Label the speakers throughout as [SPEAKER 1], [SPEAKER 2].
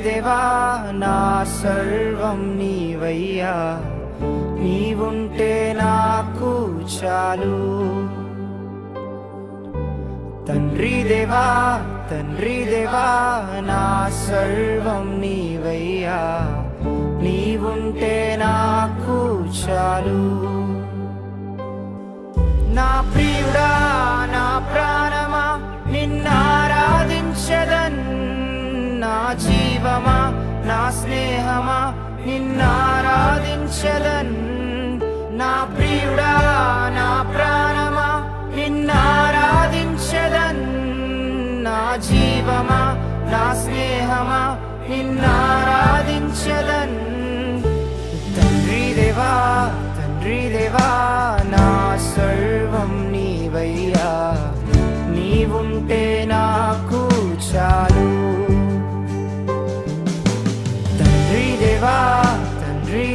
[SPEAKER 1] దేవా నా సర్వం నీవయ్యా, నీవుంటే నాకు చాలు. తండ్రి దేవా నా సర్వం నీవయ్యా, నీవుంటే నాకు చాలు. నా ప్రియుడా నా ప్రాణమా నిన్నారాధించెదన్, నా జీవమా నా స్నేహమా నిన్నారాధించెదన్. నా ప్రియుడా నా ప్రాణమా నిన్నారాధించెదన్, నా జీవమా నా స్నేహమా నిన్నారాధించెదన్. తండ్రి దేవా నా సర్వం నీవయ్యా, నీవుంటే నాకు చాలు. తండ్రి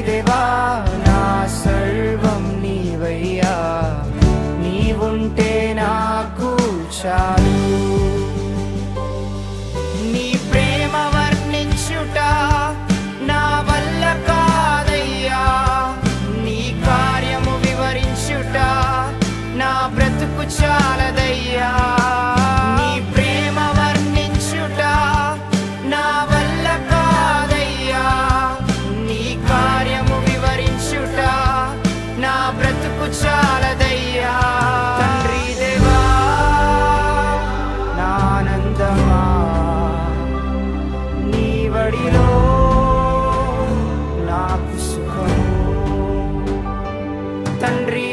[SPEAKER 1] దేవా నా సర్వం నీవయ్యా, నీవుంటే నాకు చాలు. నీ ప్రేమ వర్ణించుట నా వల్ల కాదయ్యా, నీ కార్యము వివరించుట నా బ్రతుకు చాలదయ్యా. నీ ప్రేమ వర్ణించుట నా వల్ల కాదయ్యా, నీ కార్యము వివరించుట నా బ్రతుకు చాలదయ్యా. తండ్రి దేవా నా ఆనందమా, నీ వడిలో నాకు సుఖము. తండ్రి